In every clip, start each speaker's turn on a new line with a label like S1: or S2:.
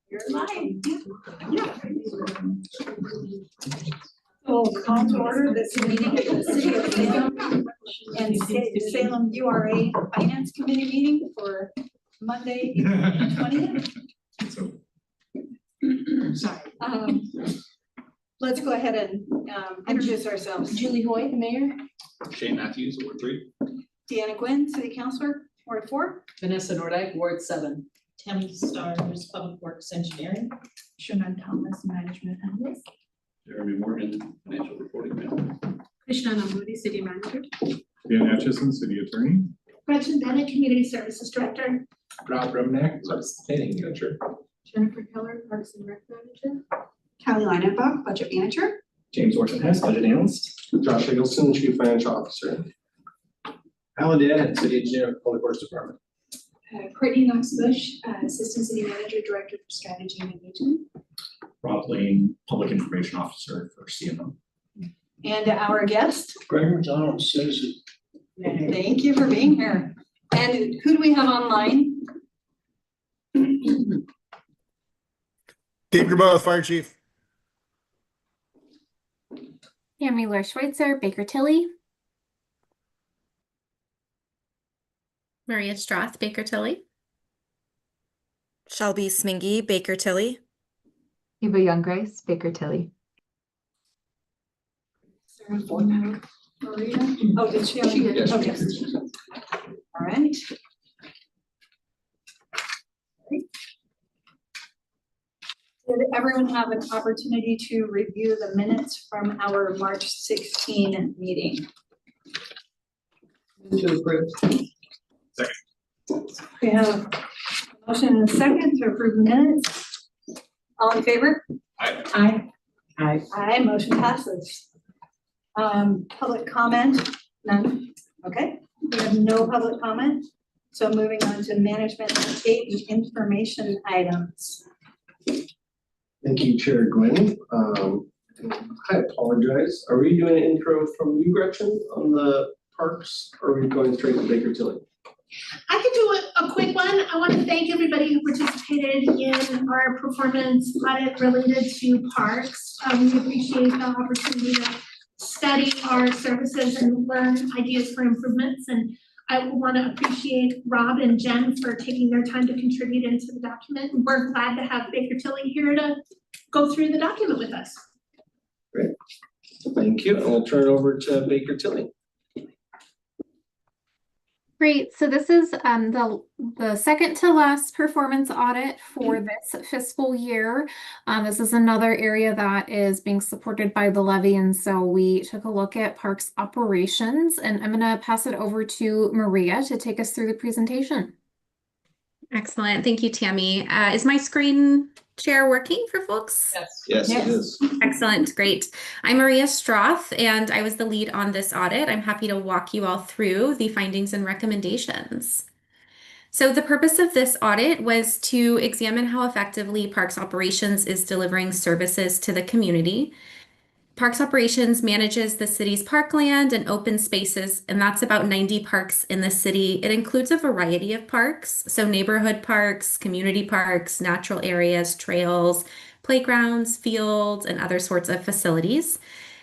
S1: You're live. Yeah. So call to order this meeting of the City of Salem and Salem URA Finance Committee meeting for Monday, April 20th. Sorry. Let's go ahead and introduce ourselves.
S2: Julie Hoy, the mayor.
S3: Shane Matthews, Ward 3.
S1: Deanna Gwynn, City Councilor, Ward 4.
S2: Vanessa Nordyke, Ward 7.
S4: Tammy Stars, Public Works Engineering.
S1: Shannon Thomas, Management Analyst.
S3: Jeremy Morgan, Financial Reporting Manager.
S1: Krishna Namudi, City Manager.
S5: Dan Atchison, City Attorney.
S6: Gretchen Bennett, Community Services Director.
S5: Rob Remnick, Planning Manager.
S1: Jennifer Keller, Parks and Rec Manager.
S7: Callie Leinenbach, Budget Manager.
S8: James Orson Hess, Budget Analyst.
S9: Josh Eggleston, Chief Financial Officer.
S8: Alan Dan, City Engineer, Public Works Department.
S6: Courtney Knox Bush, Assistant City Manager, Director for Strategy and Engagement.
S3: Rob Lane, Public Information Officer for CMO.
S1: And our guest.
S9: Greg McDonald, Citizen.
S1: Thank you for being here. And who do we have online?
S10: Dave Grabo, Fire Chief.
S11: Tammy Schweitzer, Baker Tilly. Maria Stroth, Baker Tilly.
S12: Shelby Smingy, Baker Tilly.
S13: Eva Younggrace, Baker Tilly.
S1: Sarah Fortner, Maria. Oh, did she?
S9: Yes.
S1: Okay. All right. Did everyone have an opportunity to review the minutes from our March 16 meeting?
S2: To approve.
S1: We have a motion and a second to approve the minutes. All in favor?
S4: Aye.
S2: Aye.
S1: Aye, motion passes. Public comment, none. Okay, we have no public comment. So moving on to management update and information items.
S9: Thank you, Chair Gwynn. I apologize. Are we doing an intro from you, Gretchen, on the parks, or are we going straight to Baker Tilly?
S6: I can do a quick one. I want to thank everybody who participated in our performance audit related to parks. We appreciate the opportunity to study our services and learn ideas for improvements. And I want to appreciate Rob and Jen for taking their time to contribute into the document. And we're glad to have Baker Tilly here to go through the document with us.
S9: Great. Thank you. And we'll turn it over to Baker Tilly.
S11: Great. So this is the second to last performance audit for this fiscal year. This is another area that is being supported by the levy, and so we took a look at parks operations, and I'm going to pass it over to Maria to take us through the presentation.
S12: Excellent. Thank you, Tammy. Is my screen share working for folks?
S9: Yes, it is.
S12: Excellent. Great. I'm Maria Stroth, and I was the lead on this audit. I'm happy to walk you all through the findings and recommendations. So the purpose of this audit was to examine how effectively Parks Operations is delivering services to the community. Parks Operations manages the city's parkland and open spaces, and that's about 90 parks in the city. It includes a variety of parks, so neighborhood parks, community parks, natural areas, trails, playgrounds, fields, and other sorts of facilities.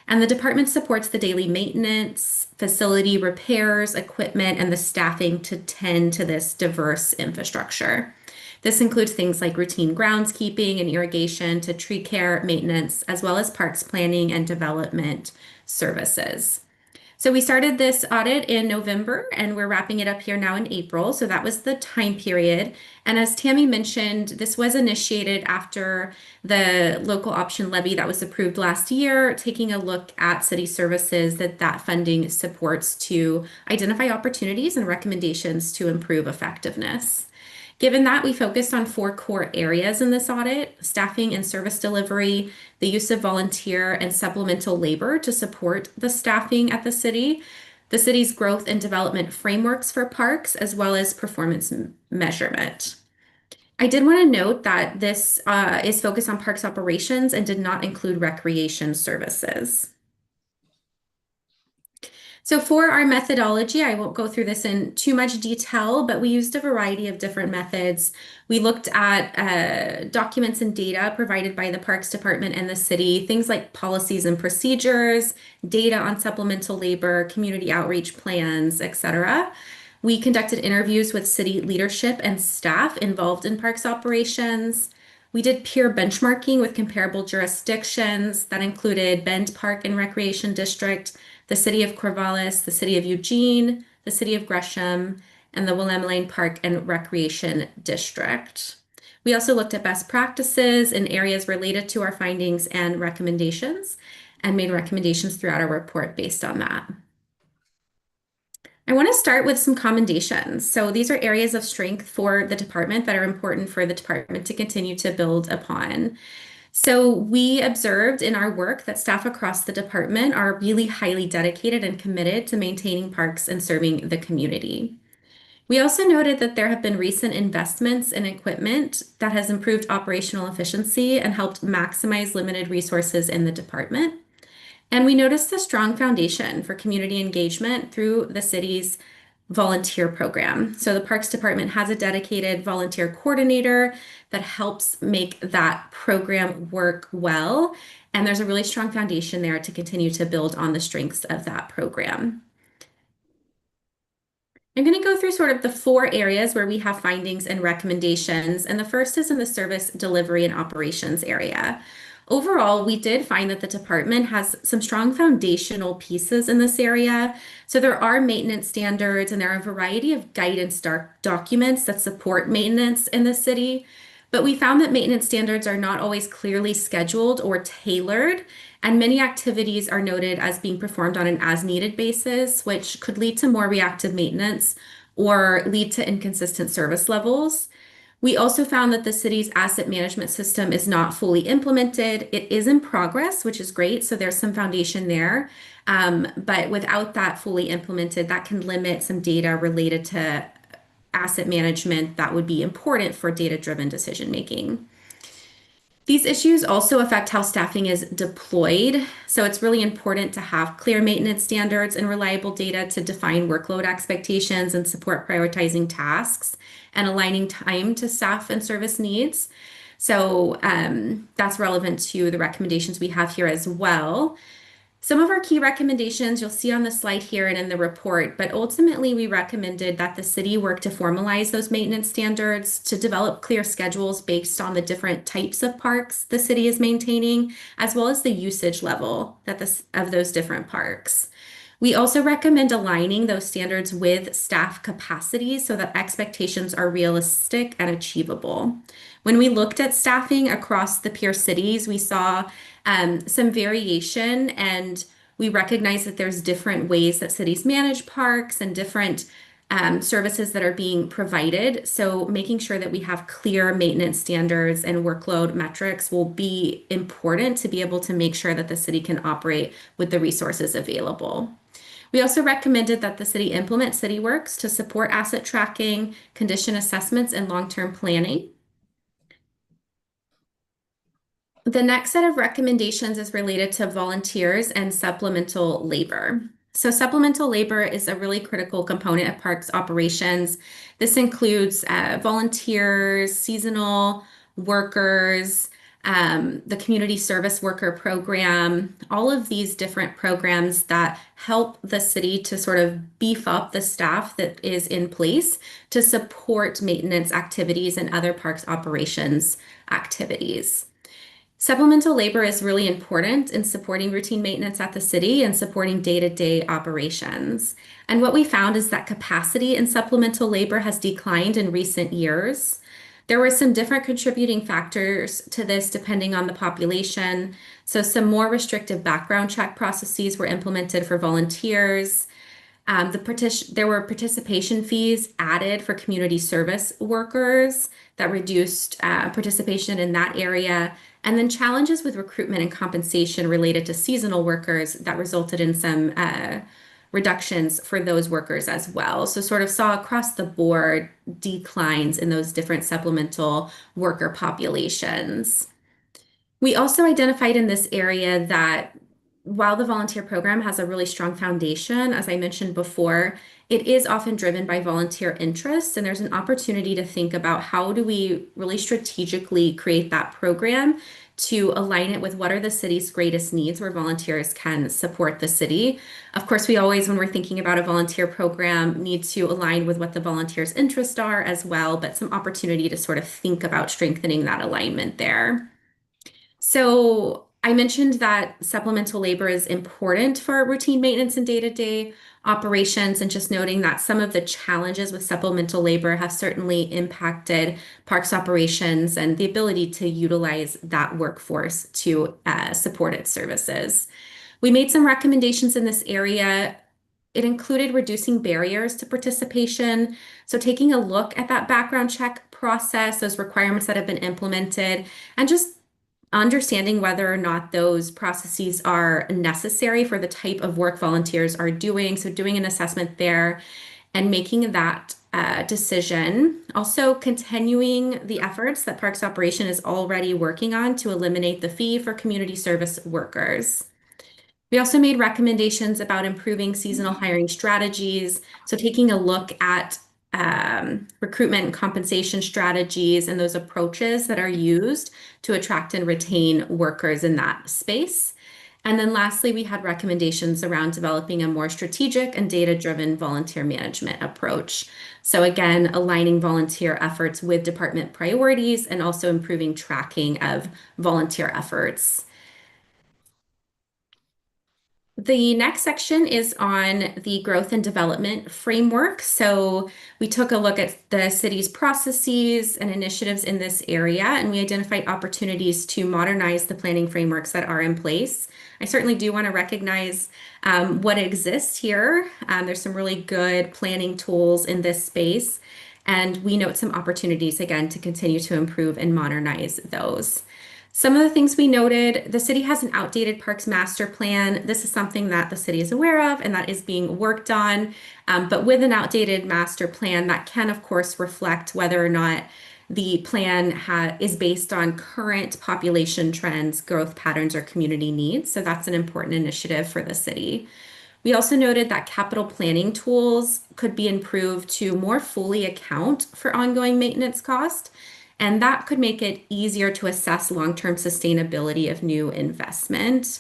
S12: And the department supports the daily maintenance, facility repairs, equipment, and the staffing to tend to this diverse infrastructure. This includes things like routine groundskeeping and irrigation to tree care, maintenance, as well as parks planning and development services. So we started this audit in November and we're wrapping it up here now in April. So that was the time period. And as Tammy mentioned, this was initiated after the local option levy that was approved last year, taking a look at city services that funding supports to identify opportunities and recommendations to improve effectiveness. Given that, we focused on 4 core areas in this audit: staffing and service delivery, the use of volunteer and supplemental labor to support the staffing at the city's growth and development frameworks for parks, as well as performance measurement. I did want to note that this is focused on parks operations and did not include recreation services. So for our methodology, I won't go through this in too much detail, but we used a variety of different methods. We looked at documents and data provided by the Parks Department and the city, things like policies and procedures, data on supplemental labor, community outreach plans, etc. We conducted interviews with city leadership and staff involved in parks operations. We did peer benchmarking with comparable jurisdictions that included Bend Park and Recreation District, the City of Corvallis, the City of Eugene, the City of Gresham, and the Willamette Lane Park and Recreation District. We also looked at best practices in areas related to our findings and recommendations and made recommendations throughout our report based on that. I want to start with some commendations. So these are areas of strength for the department that are important for the department to continue to build upon. So we observed in our work that staff across the department are really highly dedicated and committed to maintaining parks and serving the community. We also noted that there have been recent investments in equipment that has improved operational efficiency and helped maximize limited resources in the department. And we noticed a strong foundation for community engagement through the city's volunteer program. So the Parks Department has a dedicated volunteer coordinator that helps make that program work well. And there's a really strong foundation there to continue to build on the strengths of that program. I'm going to go through sort of the 4 areas where we have findings and recommendations. And the first is in the service delivery and operations area. Overall, we did find that the department has some strong foundational pieces in this area. So there are maintenance standards and there are a variety of guidance documents that support maintenance in the city. But we found that maintenance standards are not always clearly scheduled or tailored, and many activities are noted as being performed on an as-needed basis, which could lead to more reactive maintenance or lead to inconsistent service levels. We also found that the city's asset management system is not fully implemented. It is in progress, which is great. So there's some foundation there. But without that fully implemented, that can limit some data related to asset management that would be important for data-driven decision-making. These issues also affect how staffing is deployed. So it's really important to have clear maintenance standards and reliable data to define workload expectations and support prioritizing tasks and aligning time to staff and service needs. So that's relevant to the recommendations we have here as well. Some of our key recommendations you'll see on the slide here and in the report, but ultimately we recommended that the city work to formalize those maintenance standards, to develop clear schedules based on the different types of parks the city is maintaining, as well as the usage level of those different parks. We also recommend aligning those standards with staff capacity so that expectations are realistic and achievable. When we looked at staffing across the peer cities, we saw some variation, and we recognize that there's different ways that cities manage parks and different services that are being provided. So making sure that we have clear maintenance standards and workload metrics will be important to be able to make sure that the city can operate with the resources available. We also recommended that the city implement CityWorks to support asset tracking, condition assessments, and long-term planning. The next set of recommendations is related to volunteers and supplemental labor. So supplemental labor is a really critical component of parks operations. This includes volunteers, seasonal workers, the community service worker program, all of these different programs that help the city to sort of beef up the staff that is in place to support maintenance activities and other parks operations activities. Supplemental labor is really important in supporting routine maintenance at the city and supporting day-to-day operations. And what we found is that capacity in supplemental labor has declined in recent years. There were some different contributing factors to this depending on the population. So some more restrictive background check processes were implemented for volunteers. There were participation fees added for community service workers that reduced participation in that area. And then challenges with recruitment and compensation related to seasonal workers that resulted in some reductions for those workers as well. So sort of saw across the board declines in those different supplemental worker populations. We also identified in this area that while the volunteer program has a really strong foundation, as I mentioned before, it is often driven by volunteer interests, and there's an opportunity to think about how do we really strategically create that program to align it with what are the city's greatest needs where volunteers can support the city. Of course, we always, when we're thinking about a volunteer program, need to align with what the volunteers' interests are as well, but some opportunity to sort of think about strengthening that alignment there. So I mentioned that supplemental labor is important for routine maintenance and day-to-day operations, and just noting that some of the challenges with supplemental labor have certainly impacted parks operations and the ability to utilize that workforce to support its services. We made some recommendations in this area. It included reducing barriers to participation. So taking a look at that background check process, those requirements that have been implemented, and just understanding whether or not those processes are necessary for the type of work volunteers are doing. So doing an assessment there and making that decision. Also continuing the efforts that Parks Operation is already working on to eliminate the fee for community service workers. We also made recommendations about improving seasonal hiring strategies. So taking a look at recruitment and compensation strategies and those approaches that are used to attract and retain workers in that space. And then lastly, we had recommendations around developing a more strategic and data-driven volunteer management approach. So again, aligning volunteer efforts with department priorities and also improving tracking of volunteer efforts. The next section is on the growth and development framework. So we took a look at the city's processes and initiatives in this area, and we identified opportunities to modernize the planning frameworks that are in place. I certainly do want to recognize what exists here. There's some really good planning tools in this space, and we note some opportunities, again, to continue to improve and modernize those. Some of the things we noted, the city has an outdated parks master plan. This is something that the city is aware of and that is being worked on. But with an outdated master plan, that can, of course, reflect whether or not the plan is based on current population trends, growth patterns, or community needs. So that's an important initiative for the city. We also noted that capital planning tools could be improved to more fully account for ongoing maintenance cost. And that could make it easier to assess long-term sustainability of new investment.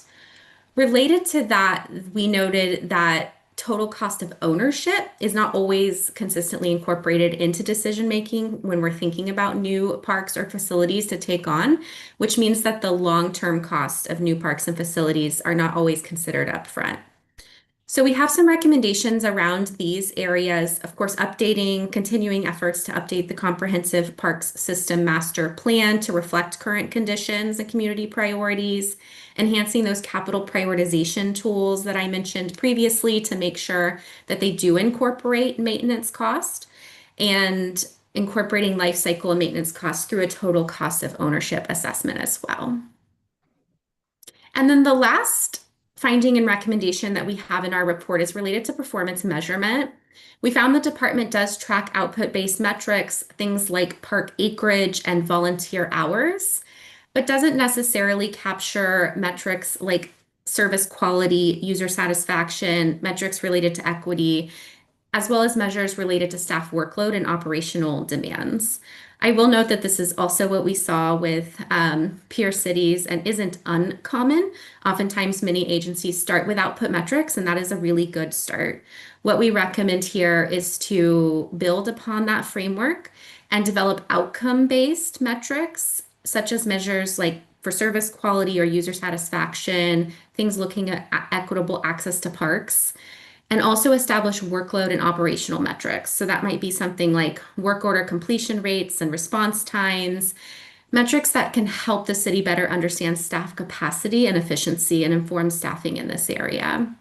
S12: Related to that, we noted that total cost of ownership is not always consistently incorporated into decision-making when we're thinking about new parks or facilities to take on, which means that the long-term cost of new parks and facilities are not always considered upfront. So we have some recommendations around these areas, of course, continuing efforts to update the comprehensive parks system master plan to reflect current conditions and community priorities, enhancing those capital prioritization tools that I mentioned previously to make sure that they do incorporate maintenance cost, and incorporating life cycle and maintenance costs through a total cost of ownership assessment as well. And then the last finding and recommendation that we have in our report is related to performance measurement. We found the department does track output-based metrics, things like park acreage and volunteer hours, but doesn't necessarily capture metrics like service quality, user satisfaction, metrics related to equity, as well as measures related to staff workload and operational demands. I will note that this is also what we saw with peer cities and isn't uncommon. Oftentimes, many agencies start with output metrics, and that is a really good start. What we recommend here is to build upon that framework and develop outcome-based metrics, such as measures like for service quality or user satisfaction, things looking at equitable access to parks, and also establish workload and operational metrics. So that might be something like work order completion rates and response times, metrics that can help the city better understand staff capacity and efficiency and inform staffing in this area.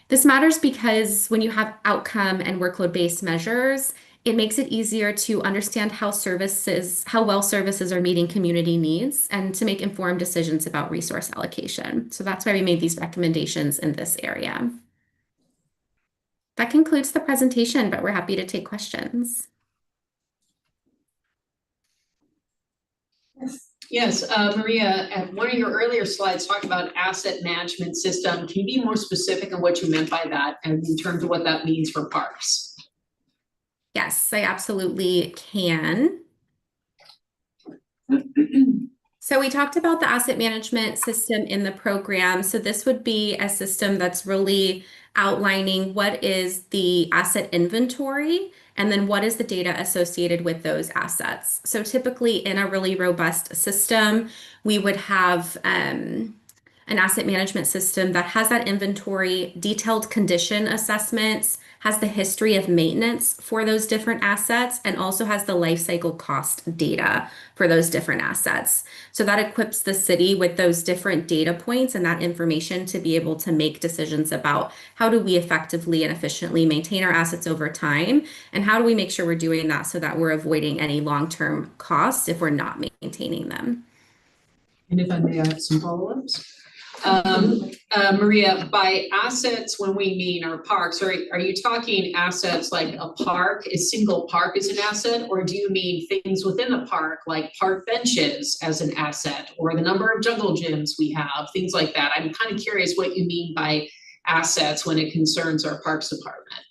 S12: This matters because when you have outcome and workload-based measures, it makes it easier to understand how well services are meeting community needs and to make informed decisions about resource allocation. So that's why we made these recommendations in this area. That concludes the presentation, but we're happy to take questions.
S2: Yes, Maria, at one of your earlier slides talked about asset management system. Can you be more specific on what you meant by that and in terms of what that means for parks?
S12: Yes, I absolutely can. So we talked about the asset management system in the program. So this would be a system that's really outlining what is the asset inventory and then what is the data associated with those assets. So typically in a really robust system, we would have an asset management system that has that inventory, detailed condition assessments, has the history of maintenance for those different assets, and also has the life cycle cost data for those different assets. So that equips the city with those different data points and that information to be able to make decisions about how do we effectively and efficiently maintain our assets over time, and how do we make sure we're doing that so that we're avoiding any long-term costs if we're not maintaining them.
S2: And if I may, I have some follow-ups. Maria, by assets, when we mean our parks, are you talking assets like a park, a single park is an asset? Or do you mean things within the park, like park benches as an asset, or the number of jungle gyms we have, things like that? I'm kind of curious what you mean by assets when it concerns our parks department.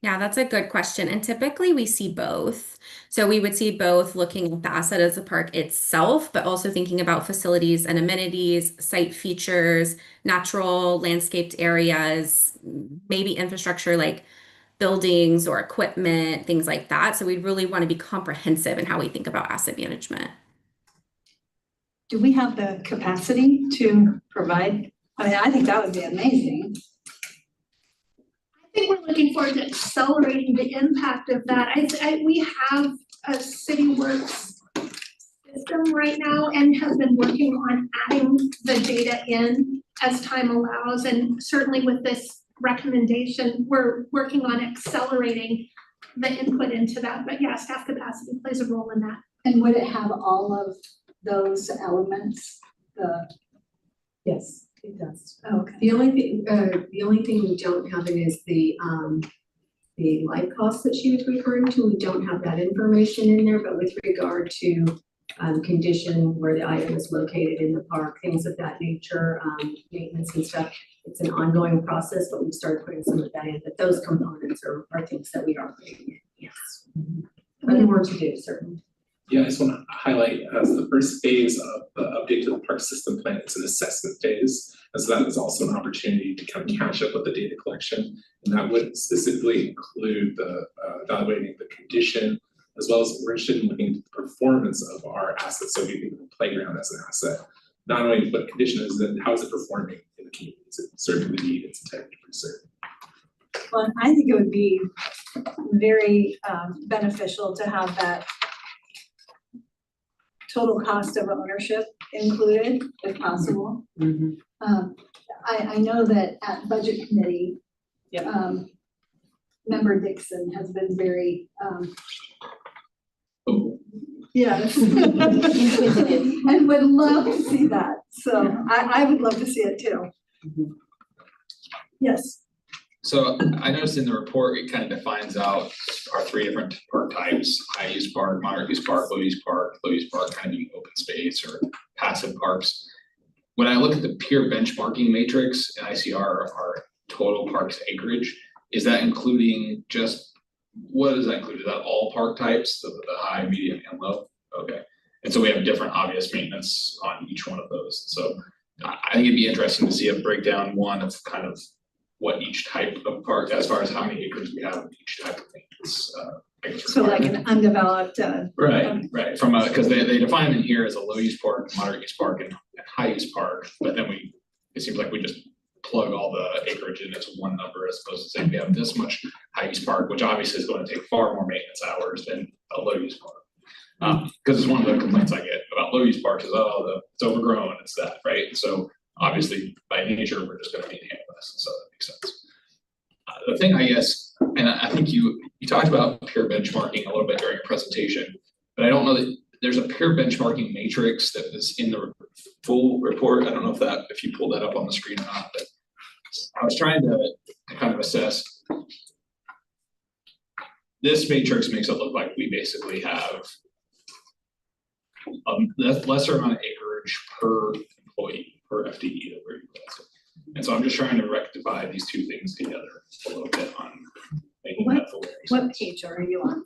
S12: Yeah, that's a good question. And typically we see both. So we would see both looking at the asset as a park itself, but also thinking about facilities and amenities, site features, natural landscaped areas, maybe infrastructure like buildings or equipment, things like that. So we'd really want to be comprehensive in how we think about asset management.
S1: Do we have the capacity to provide? I mean, I think that would be amazing.
S6: I think we're looking forward to accelerating the impact of that. We have a CityWorks system right now and have been working on adding the data in as time allows. And certainly with this recommendation, we're working on accelerating the input into that. But yeah, staff capacity plays a role in that.
S1: And would it have all of those elements?
S14: Yes, it does.
S1: Oh, okay.
S14: The only thing we don't have in is the life costs that she was referring to. We don't have that information in there, but with regard to condition, where the item is located in the park, things of that nature, maintenance and stuff, it's an ongoing process, but we've started putting some of that in. But those components are things that we are putting in, yes. But more to do, certainly.
S5: Yeah, I just want to highlight as the first phase of the update to the park system plan, it's an assessment phase. And so that is also an opportunity to kind of catch up with the data collection. And that would specifically include the evaluating the condition, as well as we're interested in looking at the performance of our assets. So we think of the playground as an asset. Not only what condition is it, how is it performing in the community? Is it serving the need it's intended to serve?
S1: Well, I think it would be very beneficial to have that total cost of ownership included, if possible.
S2: Mm-hmm.
S1: I know that at budget committee,
S2: Yep.
S1: Member Dixon has been very, yes, and would love to see that. So I would love to see it too.
S2: Mm-hmm.
S1: Yes.
S15: So I noticed in the report, it kind of defines out our three different park types: high use park, moderate use park, low use park. Low use park kind of being open space or passive parks. When I look at the peer benchmarking matrix and I see our total parks acreage, is that including just, what does that include? Is that all park types, the high, medium, and low? Okay. And so we have different obvious maintenance on each one of those. So I think it'd be interesting to see a breakdown, one of kind of what each type of park, as far as how many acres we have in each type of maintenance.
S1: So like an undeveloped.
S15: Right. From because they define them in here as a low use park, moderate use park, and high use park. But then it seems like we just plug all the acreage in as one number, as opposed to saying we have this much high use park, which obviously is going to take far more maintenance hours than a low use park. Because it's one of the complaints I get about low use parks is, it's overgrown, it's that, right? So obviously by nature, we're just going to maintain less, so that makes sense. The thing, I guess, and I think you talked about peer benchmarking a little bit during your presentation, but I don't know that there's a peer benchmarking matrix that is in the full report. I don't know if you pulled that up on the screen or not, but I was trying to kind of assess. This matrix makes it look like we basically have lesser amount of acreage per employee, per FTE that we're utilizing. And so I'm just trying to rectify these two things together a little bit on making that full.
S1: What page are you on?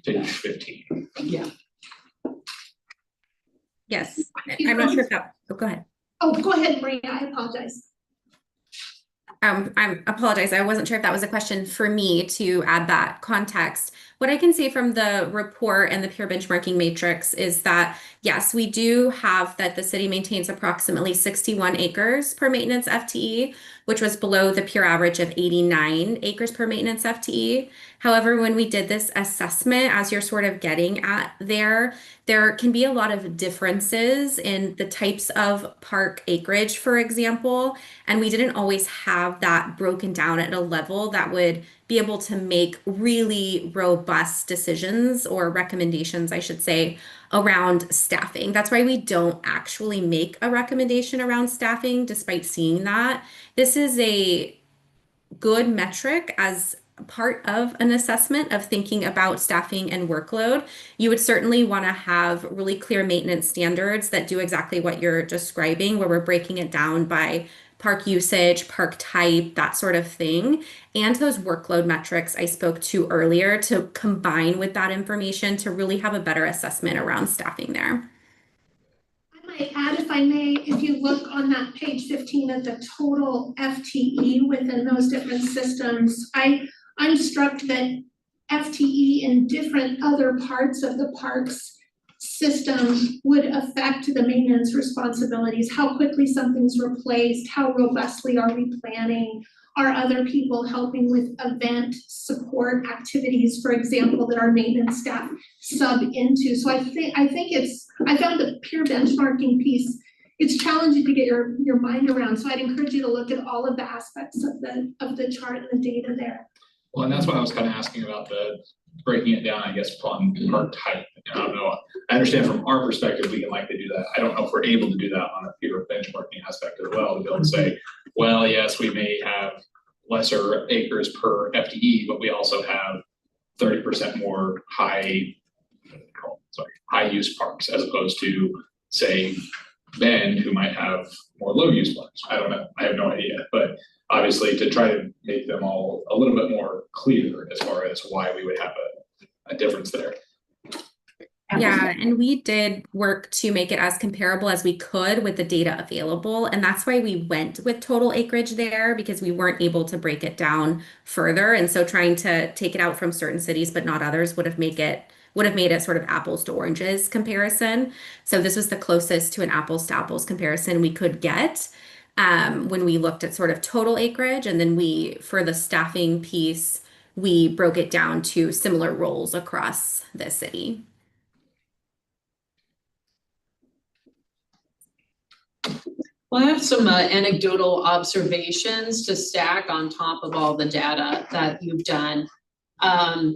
S15: Page 15.
S1: Yeah.
S12: Yes, I'm not sure if that, oh, go ahead.
S6: Oh, go ahead, Maria, I apologize.
S12: I apologize. I wasn't sure if that was a question for me to add that context. What I can say from the report and the peer benchmarking matrix is that, yes, we do have that the city maintains approximately 61 acres per maintenance FTE, which was below the peer average of 89 acres per maintenance FTE. However, when we did this assessment, as you're sort of getting at there can be a lot of differences in the types of park acreage, for example, and we didn't always have that broken down at a level that would be able to make really robust decisions or recommendations, I should say, around staffing. That's why we don't actually make a recommendation around staffing, despite seeing that. This is a good metric as part of an assessment of thinking about staffing and workload. You would certainly want to have really clear maintenance standards that do exactly what you're describing, where we're breaking it down by park usage, park type, that sort of thing, and those workload metrics I spoke to earlier to combine with that information to really have a better assessment around staffing there.
S6: I might add, if I may, if you look on that page 15 at the total FTE within those different systems, I'm struck that FTE in different other parts of the parks system would affect the maintenance responsibilities, how quickly something's replaced, how robustly are we planning, are other people helping with event support activities, for example, that our maintenance staff sub into. So I found the peer benchmarking piece, it's challenging to get your mind around. So I'd encourage you to look at all of the aspects of the chart and the data there.
S15: Well, and that's why I was kind of asking about the breaking it down, I guess, upon park type. And I don't know, I understand from our perspective, we can likely do that. I don't know if we're able to do that on a peer benchmarking aspect as well, to be able to say, well, yes, we may have lesser acres per FTE, but we also have 30% more high use parks as opposed to, say, Bend, who might have more low use parks. I don't know, I have no idea, but obviously to try to make them all a little bit more clear as far as why we would have a difference there.
S12: Yeah, and we did work to make it as comparable as we could with the data available. And that's why we went with total acreage there, because we weren't able to break it down further. And so trying to take it out from certain cities, but not others, would have made it sort of apples to oranges comparison. So this was the closest to an apples to apples comparison we could get when we looked at sort of total acreage. And then for the staffing piece, we broke it down to similar roles across the city.
S2: Well, I have some anecdotal observations to stack on top of all the data that you've done.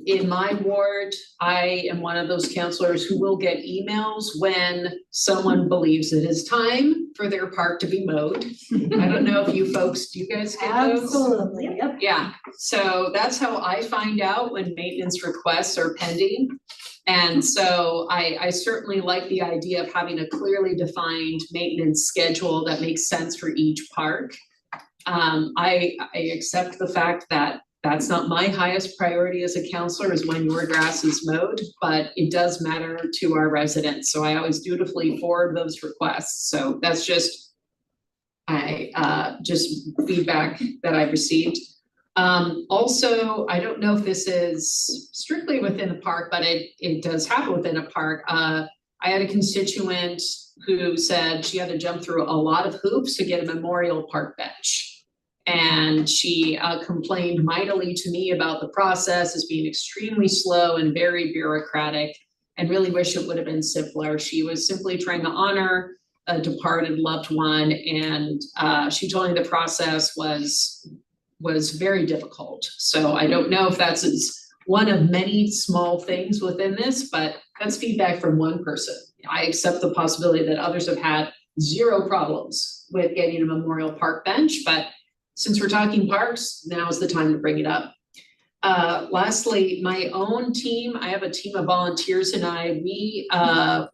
S2: In my ward, I am one of those counselors who will get emails when someone believes it is time for their park to be mowed. I don't know if you folks, do you guys get those?
S1: Absolutely, yep.
S2: Yeah, so that's how I find out when maintenance requests are pending. And so I certainly like the idea of having a clearly defined maintenance schedule that makes sense for each park. I accept the fact that that's not my highest priority as a counselor, is when your grass is mowed, but it does matter to our residents. So I always dutifully forward those requests. So that's just feedback that I've received. Also, I don't know if this is strictly within the park, but it does happen within a park. I had a constituent who said she had to jump through a lot of hoops to get a memorial park bench. And she complained mightily to me about the process as being extremely slow and very bureaucratic, and really wish it would have been simpler. She was simply trying to honor a departed loved one, and she told me the process was very difficult. So I don't know if that's one of many small things within this, but that's feedback from one person. I accept the possibility that others have had zero problems with getting a memorial park bench, but since we're talking parks, now is the time to bring it up. Lastly, my own team, I have a team of volunteers and we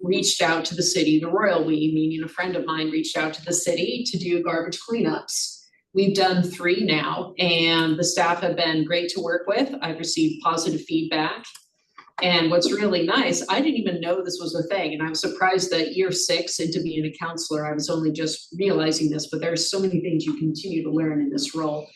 S2: reached out to the city, the royal we, meaning a friend of mine reached out to the city to do garbage cleanups. We've done 3 now, and the staff have been great to work with. I've received positive feedback. And what's really nice, I didn't even know this was a thing, and I was surprised that year 6 into being a counselor, I was only just realizing this, but there's so many things you continue to learn in this role.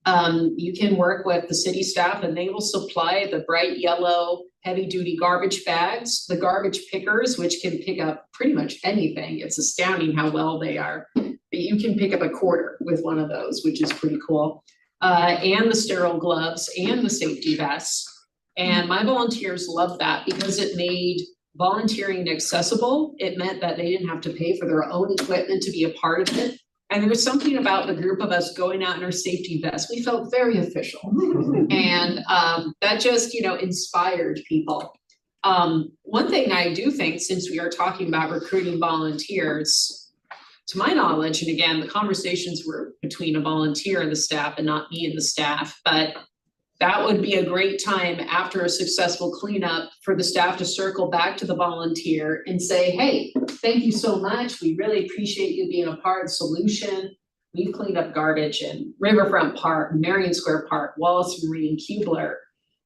S2: You can work with the city staff and they will supply the bright yellow heavy duty garbage bags, the garbage pickers, which can pick up pretty much anything. It's astounding how well they are. But you can pick up a quarter with one of those, which is pretty cool. And the sterile gloves and the safety vests. And my volunteers love that because it made volunteering accessible. It meant that they didn't have to pay for their own equipment to be a part of it. And there was something about the group of us going out in our safety vests. We felt very official. And that just, inspired people. One thing I do think, since we are talking about recruiting volunteers, to my knowledge, and again, the conversations were between a volunteer and the staff and not me and the staff, but that would be a great time after a successful cleanup for the staff to circle back to the volunteer and say, hey, thank you so much. We really appreciate you being a part of the solution. We've cleaned up garbage in Riverfront Park, Marion Square Park, Wallace Marine, Kubler,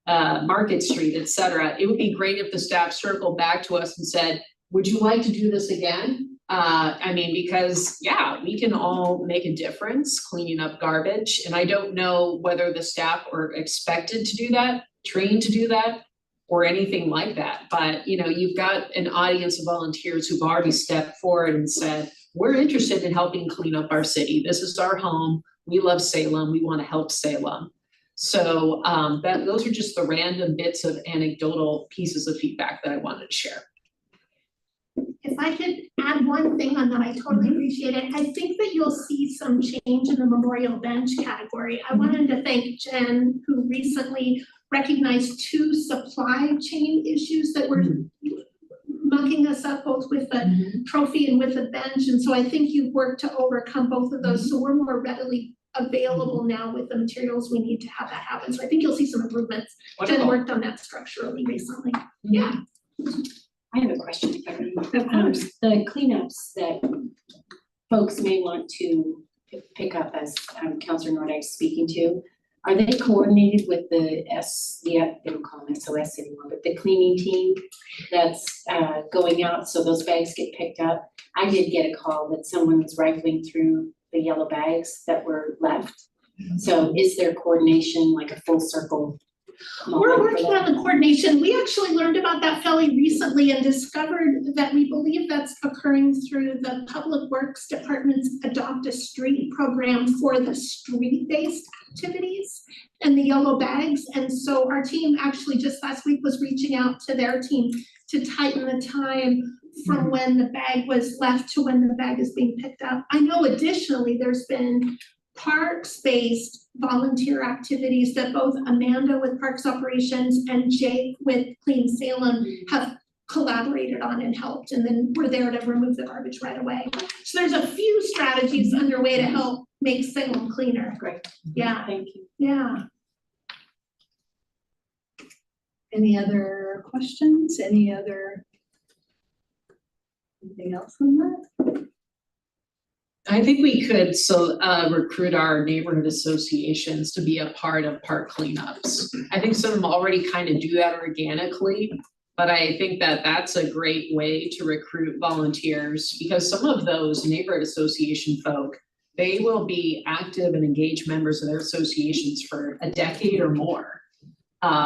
S2: Market Street, et cetera. It would be great if the staff circled back to us and said, would you like to do this again? Because we can all make a difference cleaning up garbage. And I don't know whether the staff were expected to do that, trained to do that, or anything like that. But, you've got an audience of volunteers who've already stepped forward and said, we're interested in helping clean up our city. This is our home. We love Salem. We want to help Salem. So those are just the random bits of anecdotal pieces of feedback that I wanted to share.
S6: If I could add one thing on that, I totally appreciate it. I think that you'll see some change in the memorial bench category. I wanted to thank Jen, who recently recognized 2 supply chain issues that were mucking us up, both with the trophy and with the bench. And so I think you've worked to overcome both of those. So we're more readily available now with the materials we need to have that happen. So I think you'll see some improvements.
S2: Wonderful.
S6: Jen worked on that structurally recently. Yeah.
S4: I have a question. The cleanups that folks may want to pick up, as Councilor Nordyke is speaking to, are they coordinated with they don't call them SOS anymore, but the cleaning team that's going out so those bags get picked up? I did get a call that someone was rifling through the yellow bags that were left. So is there coordination, like a full circle?
S6: We're working on the coordination. We actually learned about that fairly recently and discovered that we believe that's occurring through the Public Works Department's Adopt a Street program for the street-based activities and the yellow bags. And so our team actually just last week was reaching out to their team to tighten the time from when the bag was left to when the bag is being picked up. I know additionally there's been parks-based volunteer activities that both Amanda with Parks Operations and Jake with Clean Salem have collaborated on and helped, and then we're there to remove the garbage right away. So there's a few strategies underway to help make Salem cleaner.
S4: Great.
S6: Yeah.
S4: Thank you.
S6: Yeah.
S1: Any other questions? Anything else on that?
S2: I think we could recruit our neighborhood associations to be a part of park cleanups. I think some of them already kind of do that organically, but I think that that's a great way to recruit volunteers because some of those neighborhood association folk, they will be active and engaged members of their associations for a decade or more.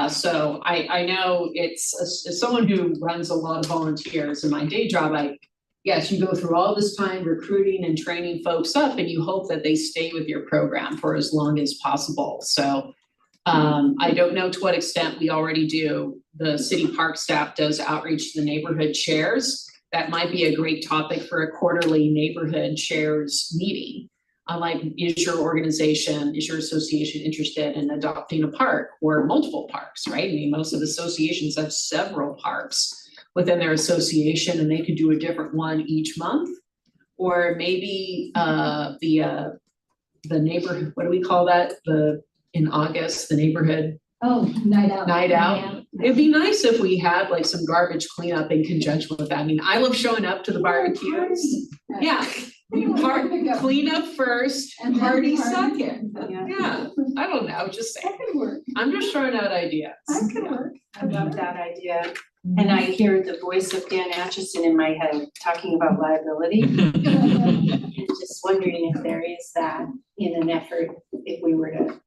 S2: So I know it's as someone who runs a lot of volunteers in my day job, yes, you go through all this time recruiting and training folks up and you hope that they stay with your program for as long as possible. So I don't know to what extent we already do. The city park staff does outreach to the neighborhood chairs. That might be a great topic for a quarterly neighborhood chairs meeting. Like, is your organization, is your association interested in adopting a park or multiple parks, right? I mean, most of the associations have several parks within their association and they could do a different one each month. Or maybe the neighborhood, what do we call that? In August, the neighborhood
S1: Oh, night out.
S2: Night out. It'd be nice if we had like some garbage cleanup in conjunction with that. I mean, I love showing up to the barbecues. Yeah, you clean up first,
S1: And then
S2: party
S1: party.
S2: second.
S1: Yeah.
S2: Yeah, I don't know, just saying.
S1: That could work.
S2: I'm just throwing out ideas.
S1: That could work.
S4: I love that idea. And I hear the voice of Dan Atchison in my head talking about liability. And just wondering if there is that in an effort, if we were to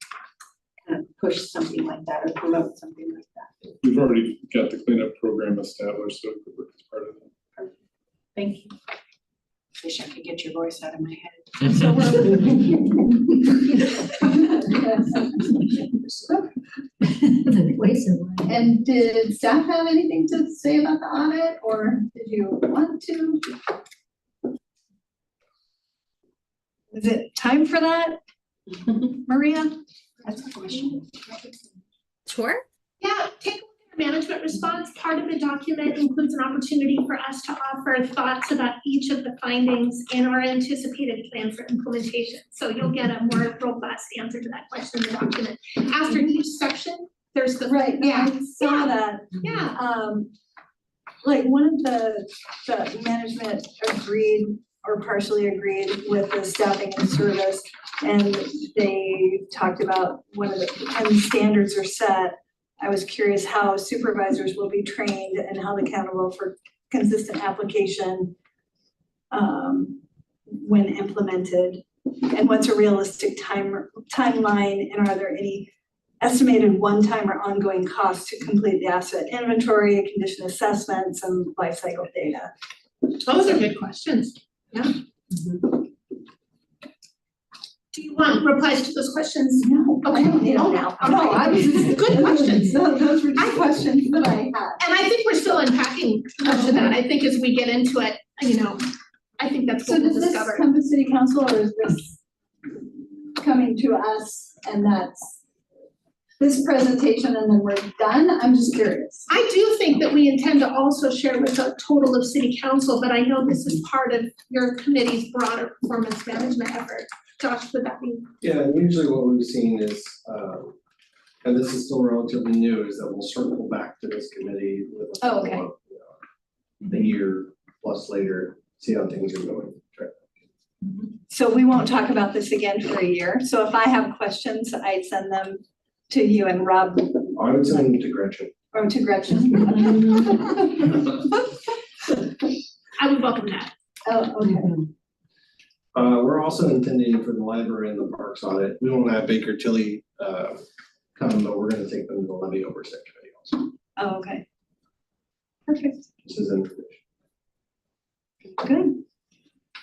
S4: kind of push something like that or promote something like that.
S16: We've already got the cleanup program established, so it could work as part of it.
S4: Thank you. Wish I could get your voice out of my head.
S1: So And did staff have anything to say about the audit, or did you want to? Is it time for that? Maria? That's a question.
S12: Sure.
S6: Yeah, take a look at our management response. Part of the document includes an opportunity for us to offer thoughts about each of the findings in our anticipated plan for implementation. So you'll get a more robust answer to that question in the document. After each section, there's the.
S1: Right,
S6: Yeah,
S1: I saw that.
S6: yeah.
S1: Like one of the management agreed or partially agreed with the staffing and service. And they talked about when standards are set. I was curious how supervisors will be trained and held accountable for consistent application when implemented. And what's a realistic timeline, and are there any estimated one-time or ongoing costs to complete the asset inventory, condition assessments, and life cycle data?
S6: Those are good questions. Yeah. Do you want replies to those questions?
S1: No, I don't need them now. No, I was just.
S6: Good questions.
S1: Those were just questions that I had.
S6: And I think we're still unpacking much of that. I think as we get into it, I think that's
S1: So
S6: what we'll
S1: does this
S6: discover.
S1: come to city council, or is this coming to us and that's this presentation and then we're done? I'm just curious.
S6: I do think that we intend to also share with the total of city council, but I know this is part of your committee's broader performance management effort. Josh, would that be?
S9: Yeah, and usually what we've seen is, and this is still relatively new, is that we'll circle back to this committee with a
S1: Oh, okay.
S9: follow-up, a year plus later, see how things are going.
S1: So we won't talk about this again for a year. So if I have questions, I'd send them to you and Rob
S9: I would send them to Gretchen.
S1: or to Gretchen.
S6: I would welcome that.
S1: Oh, okay.
S9: We're also intending for the library and the parks audit, we won't have Baker Tilly come, but we're gonna take them to the levy oversight committee also.
S1: Oh, okay. Perfect.
S9: This is information.
S1: Good.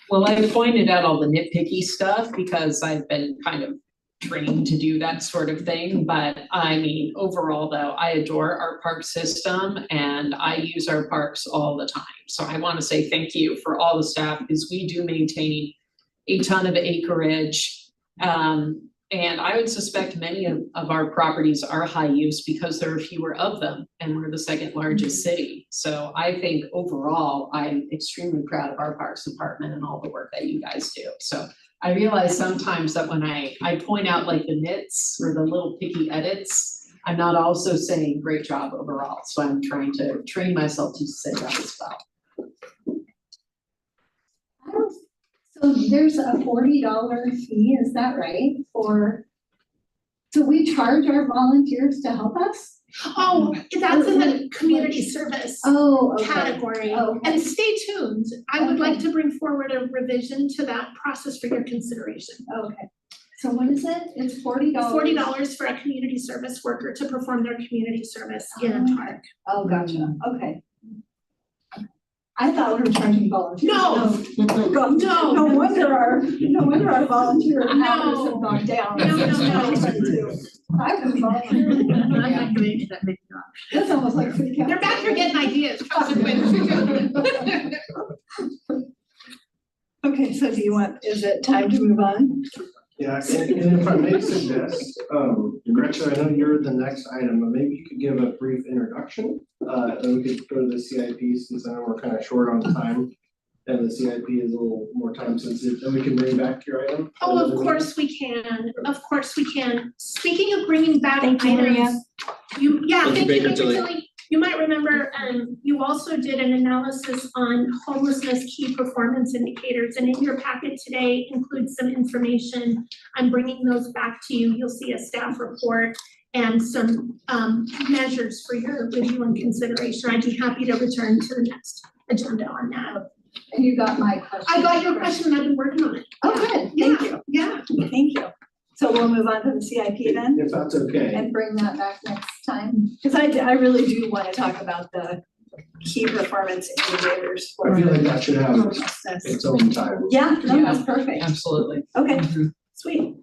S2: Well, I pointed out all the nitpicky stuff because I've been kind of trained to do that sort of thing. But I mean, overall though, I adore our park system and I use our parks all the time. So I want to say thank you for all the staff because we do maintain a ton of acreage. And I would suspect many of our properties are high use because there are fewer of them and we're the second largest city. So I think overall, I'm extremely proud of our Parks Department and all the work that you guys do. So I realize sometimes that when I point out like the nits or the little picky edits, I'm not also saying great job overall. So I'm trying to train myself to say that as well.
S1: So there's a $40 fee, is that right? So we charge our volunteers to help us?
S6: Oh, that's in the community service
S1: Oh, okay.
S6: category.
S1: Okay.
S6: And stay tuned. I would like to bring forward a revision to that process for your consideration.
S1: Okay. So what is it? It's $40?
S6: $40 for a community service worker to perform their community service in a park.
S1: Oh, gotcha. Okay. I thought we were charging volunteers.
S6: No. No.
S1: No wonder our volunteer
S6: No.
S1: hours have gone down.
S6: No.
S1: I've been volunteering.
S6: I'm not going to that big job.
S1: That's almost like city council.
S6: They're back here getting ideas. Trust me.
S1: Okay, so is it time to move on?
S9: Yeah, and if I may suggest, Gretchen, I know you're the next item, but maybe you could give a brief introduction. Then we could go to the CIP since I know we're kind of short on time. and the CIP is a little more time sensitive, then we can bring back your item?
S6: Oh, of course we can, of course we can. Speaking of bringing back
S1: Thank you, Maria.
S6: items, yeah,
S15: Thank you,
S6: thank you,
S15: Baker
S6: Baker
S15: Tilly.
S6: Tilly. You might remember, you also did an analysis on homelessness key performance indicators, and in your packet today includes some information. I'm bringing those back to you. You'll see a staff report and some measures for your review and consideration. I'd be happy to return to the next agenda on that.
S1: And you got my question.
S6: I got your question and I've been working on it.
S1: Oh, good, thank you.
S6: Yeah.
S1: Thank you. So we'll move on to the CIP then
S9: If that's okay.
S1: and bring that back next time. Because I really do want to talk about the key performance indicators for
S9: I feel like that should have
S1: homelessness.
S9: its own time.
S1: Yeah, no, that's perfect.
S2: Absolutely.
S1: Okay, sweet.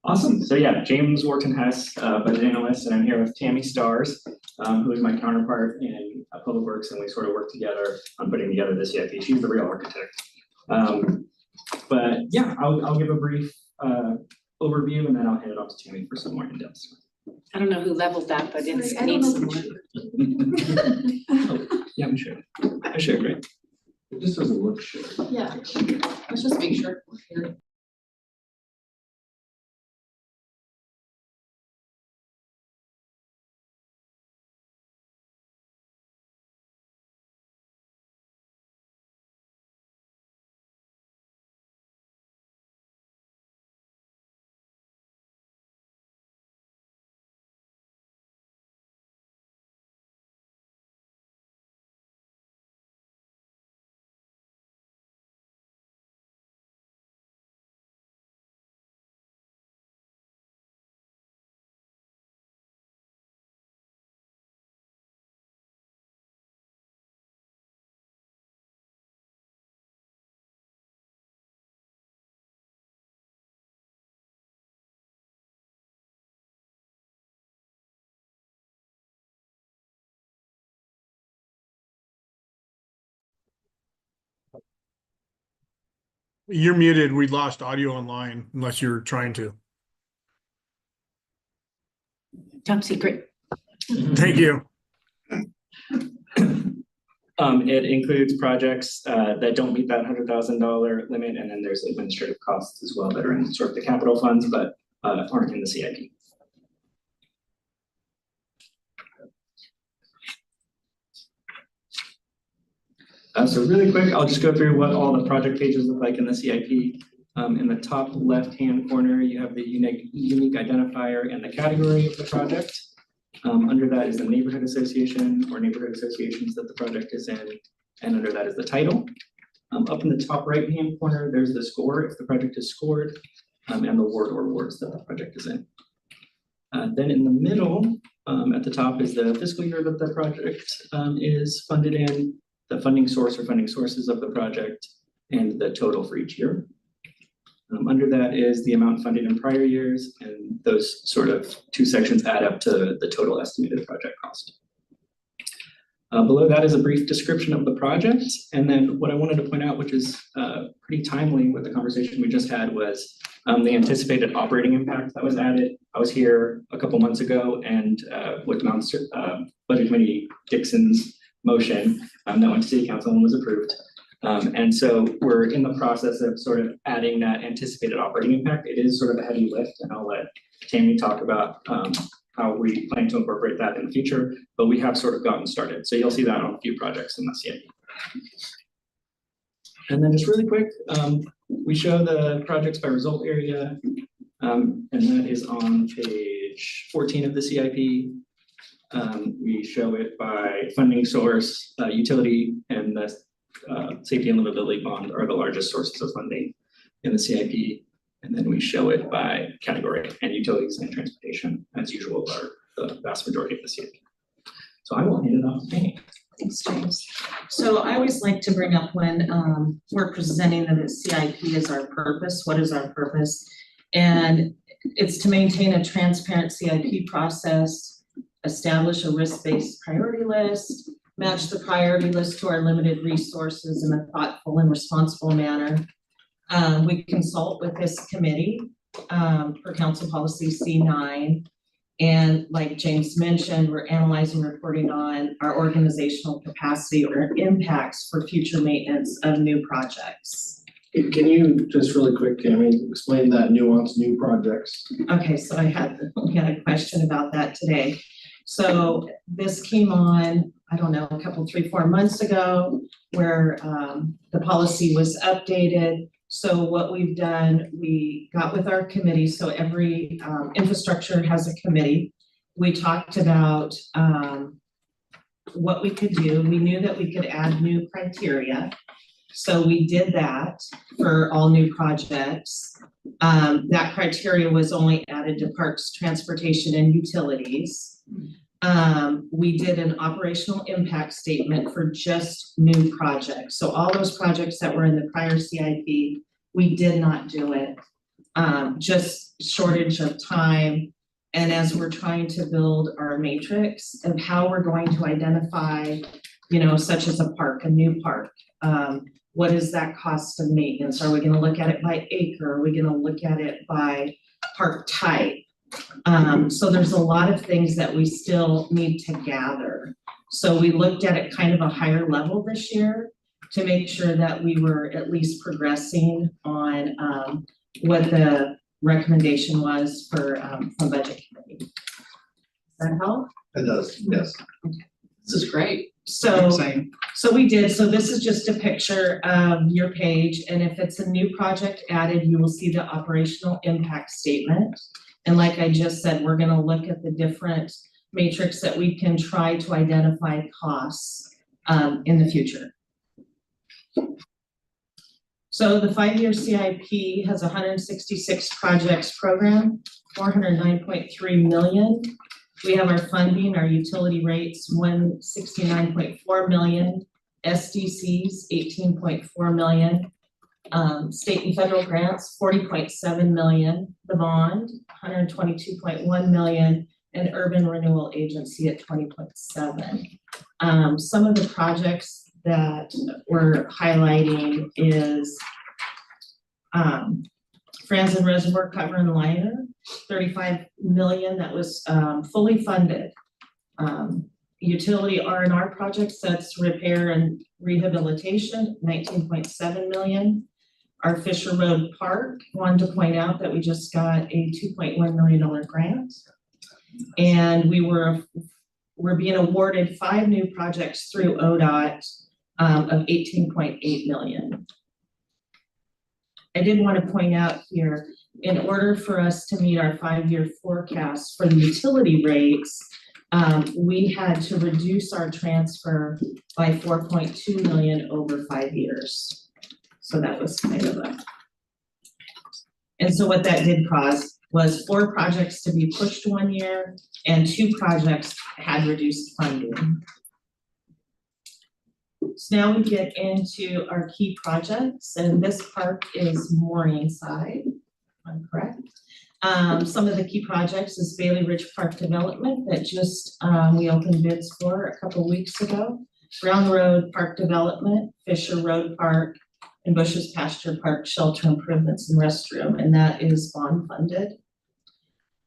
S3: Awesome. So yeah, James Wharton Hess, budget analyst, and I'm here with Tammy Stars, who is my counterpart in Public Works, and we sort of work together on putting together the CIP. She's the real architect. But yeah, I'll give a brief overview, and then I'll hand it off to Tammy for some more in-depth.
S4: I don't know who leveled that, but it's,
S6: Sorry, I
S4: needs
S6: don't
S4: some
S6: know.
S4: more.
S3: Yeah, I'm sure. I share great.
S9: It just doesn't look sure.
S2: Yeah, let's just make sure we're here.
S10: You're muted. We lost audio online unless you're trying to.
S4: Top secret.
S10: Thank you.
S3: It includes projects that don't meet that $100,000 limit, and then there's administrative costs as well that are in sort of the capital funds, but aren't in the CIP. So really quick, I'll just go through what all the project pages look like in the CIP. In the top left-hand corner, you have the unique identifier and the category of the project. Under that is the neighborhood association or neighborhood associations that the project is in, and under that is the title. Up in the top right-hand corner, there's the score if the project is scored, and the ward or wards that the project is in. Then in the middle, at the top is the fiscal year that the project is funded in, the funding source or funding sources of the project, and the total for each year. Under that is the amount funded in prior years, and those sort of two sections add up to the total estimated project cost. Below that is a brief description of the project, and then what I wanted to point out, which is pretty timely with the conversation we just had, was the anticipated operating impact that was added. I was here a couple months ago, and with Budget Committee Dixon's motion that went to City Council and was approved. And so we're in the process of sort of adding that anticipated operating impact. It is sort of a heavy lift, and I'll let Tammy talk about how we plan to incorporate that in the future, but we have sort of gotten started. So you'll see that on a few projects in the CIP. And then just really quick, we show the projects by result area, and that is on page 14 of the CIP. We show it by funding source, utility, and the safety and livability bond are the largest sources of funding in the CIP. And then we show it by category, and utilities and transportation, as usual, are the vast majority of the CIP. So I will hand it off to Tammy.
S17: Thanks, James. So I always like to bring up when we're presenting the CIP as our purpose, what is our purpose? And it's to maintain a transparent CIP process, establish a risk-based priority list, match the priority list to our limited resources in a thoughtful and responsible manner. We consult with this committee per council policy C9. And like James mentioned, we're analyzing, reporting on our organizational capacity or impacts for future maintenance of new projects.
S9: Can you just really quick, Tammy, explain that nuance, new projects?
S17: Okay, so we had a question about that today. So this came on, I don't know, a couple, 3-4 months ago, where the policy was updated. So what we've done, we got with our committee, so every infrastructure has a committee. We talked about what we could do. We knew that we could add new criteria. So we did that for all new projects. That criteria was only added to parks, transportation, and utilities. We did an operational impact statement for just new projects. So all those projects that were in the prior CIP, we did not do it. Just shortage of time. And as we're trying to build our matrix of how we're going to identify, such as a park, a new park, what is that cost of maintenance? Are we gonna look at it by acre? Are we gonna look at it by park type? So there's a lot of things that we still need to gather. So we looked at it kind of a higher level this year to make sure that we were at least progressing on what the recommendation was for from budget committee. Does that help?
S9: It does, yes.
S2: This is great.
S17: So we did, so this is just a picture of your page, and if it's a new project added, you will see the operational impact statement. And like I just said, we're gonna look at the different matrix that we can try to identify costs in the future. So the 5-year CIP has 166 projects program, 409.3 million. We have our funding, our utility rates, 169.4 million, SDCs, 18.4 million, state and federal grants, 40.7 million, the bond, 122.1 million, and urban renewal agency at 20.7. Some of the projects that we're highlighting is Franzen Reservoir Cover and Liner, 35 million that was fully funded. Utility R&R projects, that's repair and rehabilitation, 19.7 million. Our Fisher Road Park, wanted to point out that we just got a $2.1 million grant. And we're being awarded 5 new projects through ODOT of 18.8 million. I did want to point out here, in order for us to meet our 5-year forecast for the utility rates, we had to reduce our transfer by 4.2 million over 5 years. So that was kind of and so what that did cause was 4 projects to be pushed 1 year and 2 projects had reduced funding. So now we get into our key projects, and this park is Morningside, if I'm correct. Some of the key projects is Bailey Ridge Park Development that just we opened bids for a couple weeks ago. Brown Road Park Development, Fisher Road Park, and Bush's Pasture Park Shelter Improvements and Restroom, and that is bond funded.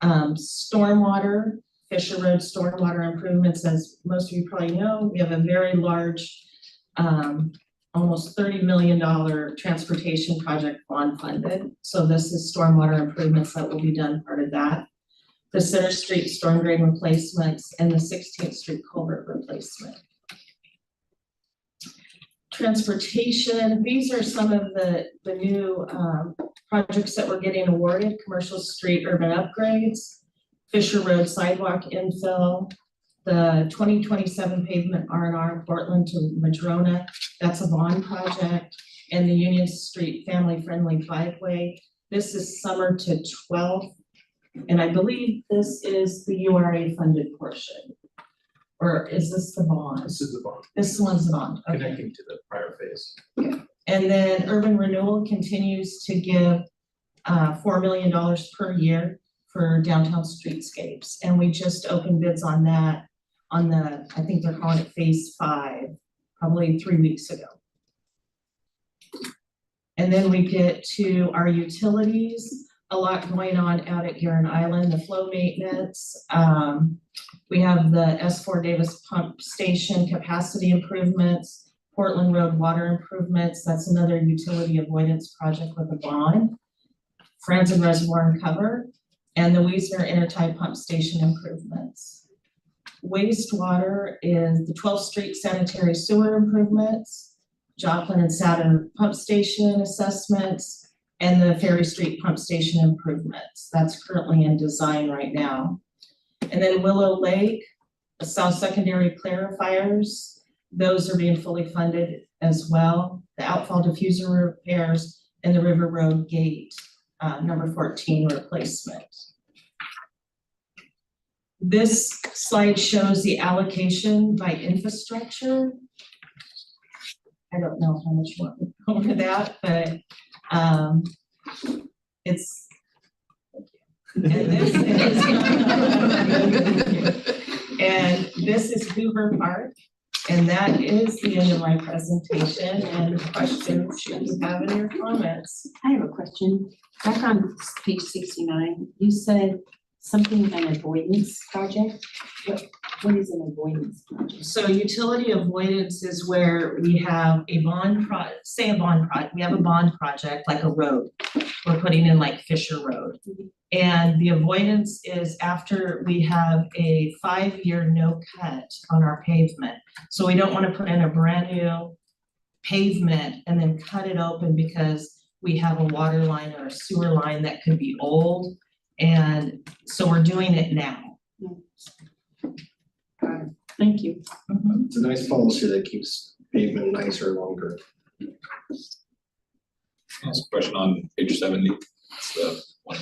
S17: Stormwater, Fisher Road Stormwater Improvements, as most of you probably know, we have a very large almost $30 million transportation project bond funded. So this is stormwater improvements that will be done, part of that. The Center Street storm drain replacements and the 16th Street culvert replacement. Transportation, these are some of the new projects that we're getting awarded. Commercial Street urban upgrades, Fisher Road sidewalk infill, the 2027 pavement R&R Portland to Madrona, that's a bond project, and the Union Street family-friendly bikeway. This is summer to 12th, and I believe this is the URA funded portion. Or is this the bond?
S8: This is the bond.
S17: This one's the bond, okay.
S8: Connecting to the prior phase.
S17: And then urban renewal continues to give $4 million per year for downtown streetscapes. And we just opened bids on that on the, I think they're calling it phase 5, probably 3 weeks ago. And then we get to our utilities. a lot going on out at Guerin Island, the flow maintenance. We have the S4 Davis Pump Station capacity improvements, Portland Road water improvements, that's another utility avoidance project with a bond. Franzen Reservoir and Cover, and the Wiesner Intertie Pump Station improvements. Wastewater is the 12th Street sanitary sewer improvements, Joplin and Saturn Pump Station assessments, and the Ferry Street Pump Station improvements. That's currently in design right now. And then Willow Lake, the South Secondary clarifiers, those are being fully funded as well. The outfall diffuser repairs and the River Road Gate, number 14 replacement. This slide shows the allocation by infrastructure. I don't know how much more over that, but it's. And this is Hoover Park, and that is the end of my presentation, and questions you have in your comments.
S4: I have a question. Back on page 69, you said something about an avoidance project. What is an avoidance project?
S17: So utility avoidance is where we have a bond we have a bond project, like a road. We're putting in like Fisher Road. And the avoidance is after we have a 5-year no cut on our pavement. So we don't want to put in a brand new pavement and then cut it open because we have a water line or a sewer line that could be old. And so we're doing it now.
S4: Thank you.
S9: It's a nice policy that keeps pavement nicer longer.
S15: Ask a question on page 70. It's the one.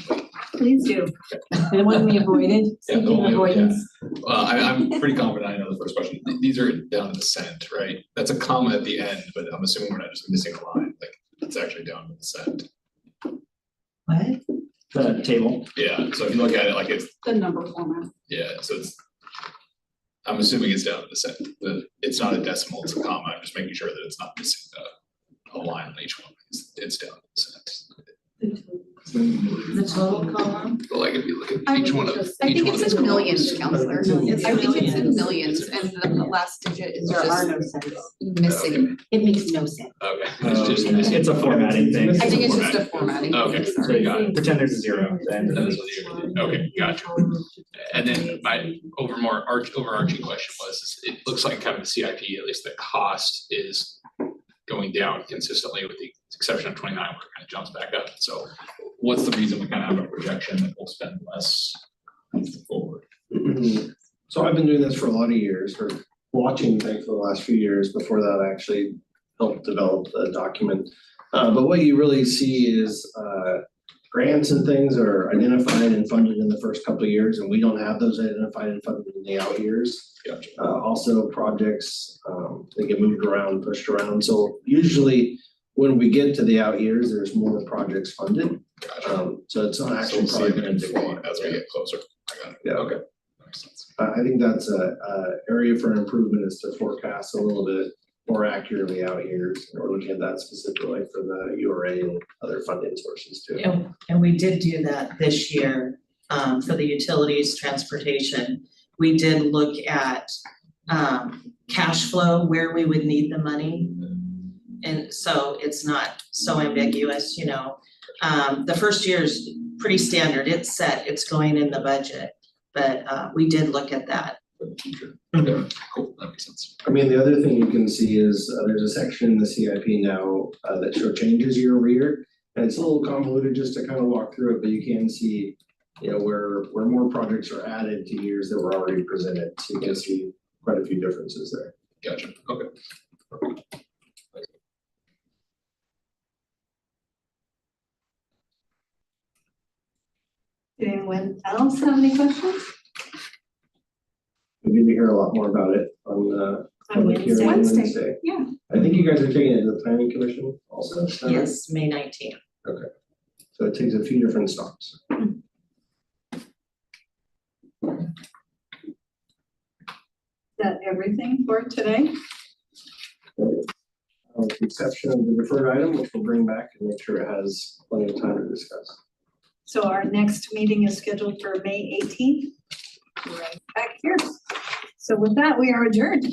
S1: Please do.
S4: The one we avoided,
S15: Yeah, the
S4: speaking
S15: one
S4: of
S15: we- yeah.
S4: avoidance.
S15: Well, I'm pretty confident I know the first question. These are down to the cent, right? That's a comma at the end, but I'm assuming we're not just missing a line, like it's actually down to the cent.
S17: What?
S3: The table.
S15: Yeah, so if you look at it like it's,
S7: The number format.
S15: yeah, so it's, I'm assuming it's down to the cent, it's not a decimal, it's a comma, I'm just making sure that it's not missing a line on each one, it's down to the cent.
S17: The total column?
S15: But like if you look at each one of,
S7: I
S15: each
S7: think
S15: one of
S7: it's
S15: the
S7: in millions,
S15: columns.
S7: Counselor.
S17: It's
S7: I think it's in
S17: millions.
S7: millions and the last digit is
S4: There are
S7: just
S4: no cents.
S7: missing.
S4: It makes no sense.
S15: Okay.
S3: It's a formatting thing.
S7: I think it's just a formatting.
S15: Okay,
S3: So
S15: so you got it.
S3: pretend there's a zero at the end.
S15: That is what you're, okay, gotcha. And then my overarching question was, is it looks like kind of the CIP, at least the cost is going down consistently with the exception of 29, where it kind of jumps back up. So what's the reason we kind of have a projection that we'll spend less forward?
S9: So I've been doing this for a lot of years, or watching things for the last few years. Before that, I actually helped develop the document. But what you really see is grants and things are identified and funded in the first couple of years, and we don't have those identified and funded in the out years.
S15: Gotcha.
S9: Also projects, they get moved around, pushed around. So usually when we get to the out years, there's more projects funded.
S15: Gotcha.
S9: So it's not
S15: So
S9: actually
S15: we'll see
S9: probably
S15: it
S9: gonna decline.
S15: as we get closer. I got it.
S9: Yeah.
S15: Okay. That makes sense.
S9: I think that's a area for improvement is to forecast a little bit more accurately out years. And we're looking at that specifically for the URA and other funding sources too.
S17: And we did do that this year, for the utilities, transportation. We did look at, cash flow, where we would need the money. And so it's not so ambiguous, you know. The first year is pretty standard, it's set, it's going in the budget. But, we did look at that.
S15: For the future. Okay, cool, that makes sense.
S9: I mean, the other thing you can see is there's a section in the CIP now that show changes year over year. And it's a little convoluted just to kind of walk through it, but you can see, you know, where more projects are added to years that were already presented. So you can see quite a few differences there.
S15: Gotcha, okay.
S1: Anyone else have any questions?
S9: We're going to hear a lot more about it on the public hearing on Wednesday.
S1: Yeah.
S9: I think you guys are taking it to the planning commission also. is that right?
S17: Yes, May 19th.
S9: Okay. So it takes a few different stops.
S1: Is that everything for today?
S9: With the exception of the deferred item, which we'll bring back and make sure it has plenty of time to discuss.
S1: So our next meeting is scheduled for May 18th, right back here. So with that, we are adjourned.